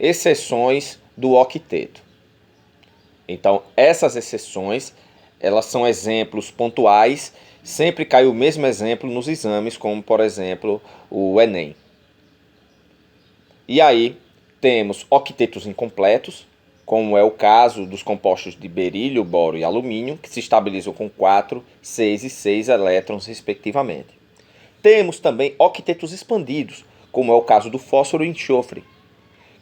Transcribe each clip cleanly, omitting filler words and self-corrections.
exceções do octeto. Então, essas exceções, elas são exemplos pontuais, sempre cai o mesmo exemplo nos exames, como, por exemplo, o Enem. E aí, temos octetos incompletos, como é o caso dos compostos de berílio, boro e alumínio, que se estabilizam com 4, 6 e 6 elétrons, respectivamente. Temos também octetos expandidos, como é o caso do fósforo e enxofre,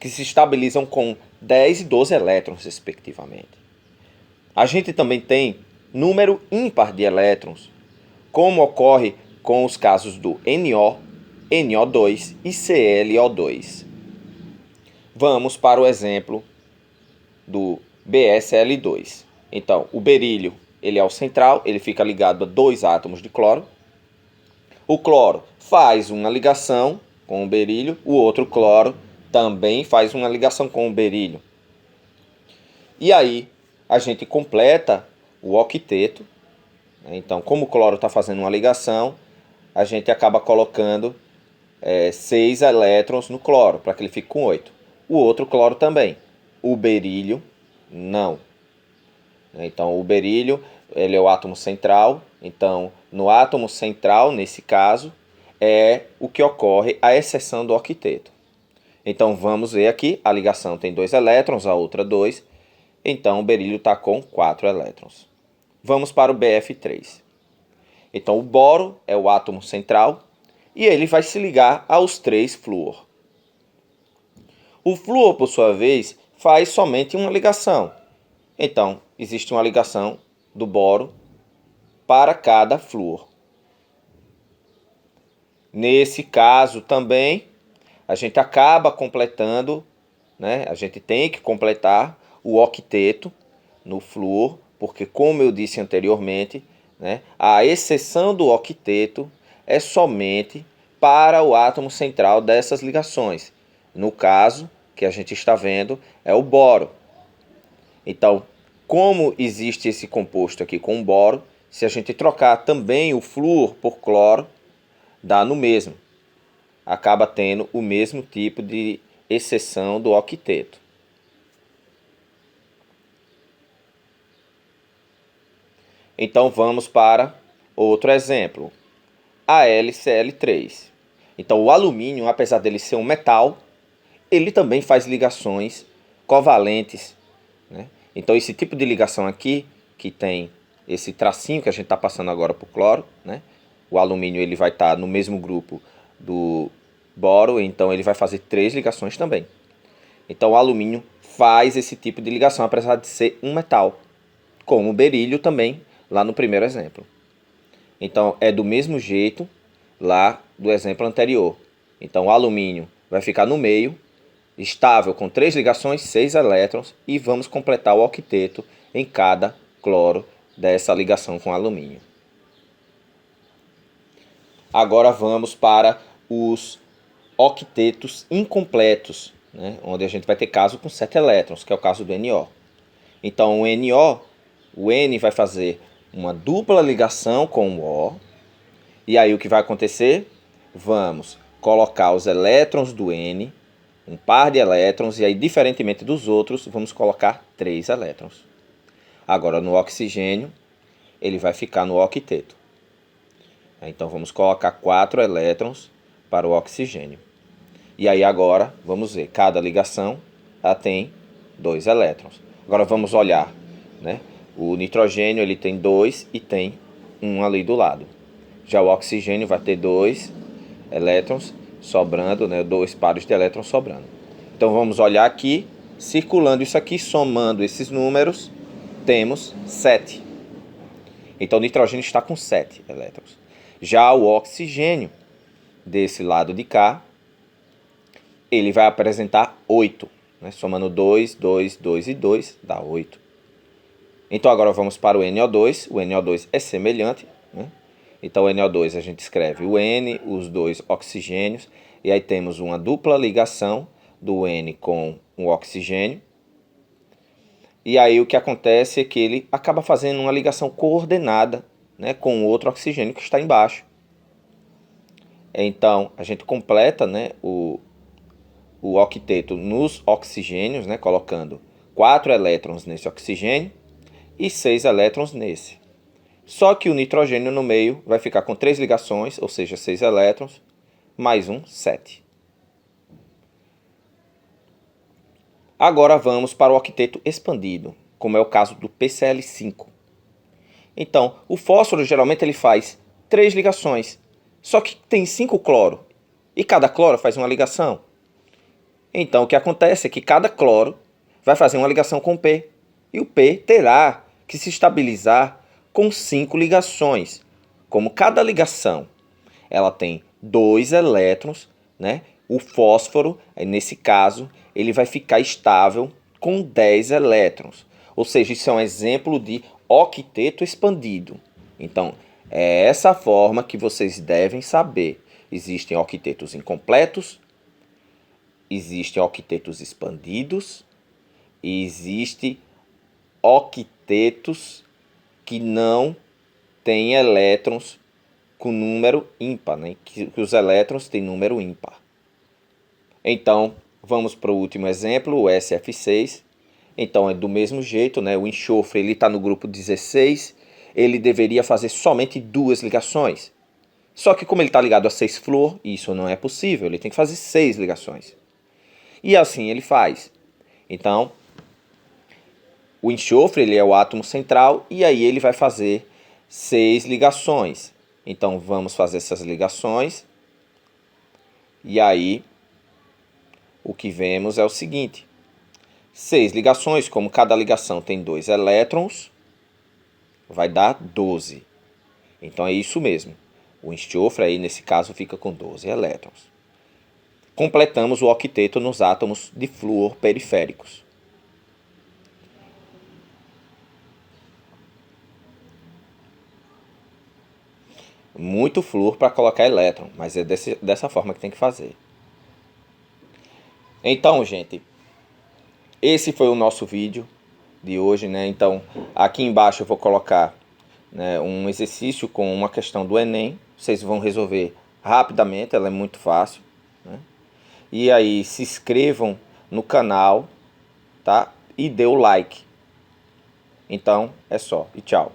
que se estabilizam com 10 e 12 elétrons, respectivamente. A gente também tem número ímpar de elétrons, como ocorre com os casos do NO, NO2 e ClO2. Vamos para o exemplo do BsL2. Então, o berílio ele é o central, ele fica ligado a 2 átomos de cloro. O cloro faz uma ligação com o berílio, o outro cloro também faz uma ligação com o berílio. E aí, a gente completa o octeto. Então, como o cloro está fazendo uma ligação, a gente acaba colocando 6 elétrons no cloro, para que ele fique com 8. O outro cloro também. O berílio, não. Então, o berílio ele é o átomo central. Então, no átomo central, nesse caso, é o que ocorre a exceção do octeto. Então, vamos ver aqui, a ligação tem 2 elétrons, a outra 2. Então, o berílio está com 4 elétrons. Vamos para o BF3. Então, o boro é o átomo central e ele vai se ligar aos 3 flúor. O flúor, por sua vez, faz somente uma ligação. Então, existe uma ligação do boro para cada flúor. Nesse caso também, a gente acaba completando, a gente tem que completar o octeto no flúor, porque, como eu disse anteriormente, a exceção do octeto é somente para o átomo central dessas ligações. No caso que a gente está vendo é o boro. Então, como existe esse composto aqui com boro, se a gente trocar também o flúor por cloro, dá no mesmo. Acaba tendo o mesmo tipo de exceção do octeto. Então vamos para outro exemplo, AlCl3. Então o alumínio, apesar dele ser um metal, ele também faz ligações covalentes. Então esse tipo de ligação aqui, que tem esse tracinho que a gente está passando agora para o cloro, o alumínio ele vai estar no mesmo grupo do boro, então ele vai fazer 3 ligações também. Então o alumínio faz esse tipo de ligação, apesar de ser um metal, como o berílio também, lá no primeiro exemplo. Então é do mesmo jeito lá do exemplo anterior. Então o alumínio vai ficar no meio, estável com 3 ligações, 6 elétrons, e vamos completar o octeto em cada cloro dessa ligação com alumínio. Agora vamos para os octetos incompletos, onde a gente vai ter caso com 7 elétrons, que é o caso do NO. Então o NO, o N vai fazer uma dupla ligação com o O, e aí o que vai acontecer? Vamos colocar os elétrons do N, um par de elétrons, e aí, diferentemente dos outros, vamos colocar 3 elétrons. Agora, no oxigênio, ele vai ficar no octeto. Então, vamos colocar 4 elétrons para o oxigênio. E aí, agora, vamos ver, cada ligação ela tem 2 elétrons. Agora, vamos olhar, o nitrogênio ele tem 2 e tem 1 ali do lado. Já o oxigênio vai ter 2 elétrons sobrando, 2 pares de elétrons sobrando. Então vamos olhar aqui, circulando isso aqui, somando esses números, temos 7. Então o nitrogênio está com 7 elétrons. Já o oxigênio, desse lado de cá, ele vai apresentar 8. Somando 2, 2, 2 e 2, dá 8. Então agora vamos para o NO2. O NO2 é semelhante. Então, o NO2 a gente escreve o N, os 2 oxigênios, e aí temos uma dupla ligação do N com o oxigênio. E aí o que acontece é que ele acaba fazendo uma ligação coordenada, com o outro oxigênio que está embaixo. Então, a gente completa, o octeto nos oxigênios, né, colocando 4 elétrons nesse oxigênio e 6 elétrons nesse. Só que o nitrogênio no meio vai ficar com 3 ligações, ou seja, 6 elétrons, mais 1, 7. Agora vamos para o octeto expandido, como é o caso do PCl5. Então, o fósforo geralmente ele faz 3 ligações, só que tem 5 cloro, e cada cloro faz uma ligação. Então, o que acontece é que cada cloro vai fazer uma ligação com o P, e o P terá que se estabilizar com 5 ligações. Como cada ligação ela tem 2 elétrons, né? O fósforo, nesse caso, ele vai ficar estável com 10 elétrons. Ou seja, isso é um exemplo de octeto expandido. Então, é essa forma que vocês devem saber. Existem octetos incompletos, existem octetos expandidos e existem octetos que não têm elétrons com número ímpar, né? Que os elétrons têm número ímpar. Então, vamos para o último exemplo, o SF6. Então, é do mesmo jeito, né? O enxofre está no grupo 16, ele deveria fazer somente 2 ligações. Só que como ele está ligado a 6-flúor, isso não é possível, ele tem que fazer 6 ligações. E assim ele faz. Então, o enxofre ele é o átomo central e aí ele vai fazer 6 ligações. Então, vamos fazer essas ligações. E aí, o que vemos é o seguinte. 6 ligações, como cada ligação tem 2 elétrons, vai dar 12. Então, é isso mesmo. O enxofre aí, nesse caso, fica com 12 elétrons. Completamos o octeto nos átomos de flúor periféricos. Muito flúor para colocar elétron, mas é dessa forma que tem que fazer. Então, gente, esse foi o nosso vídeo de hoje, né? Então, aqui embaixo eu vou colocar, né, um exercício com uma questão do Enem. Vocês vão resolver rapidamente, ela é muito fácil, né? E aí, se inscrevam no canal, tá? E dê o like. Então, é só. E tchau.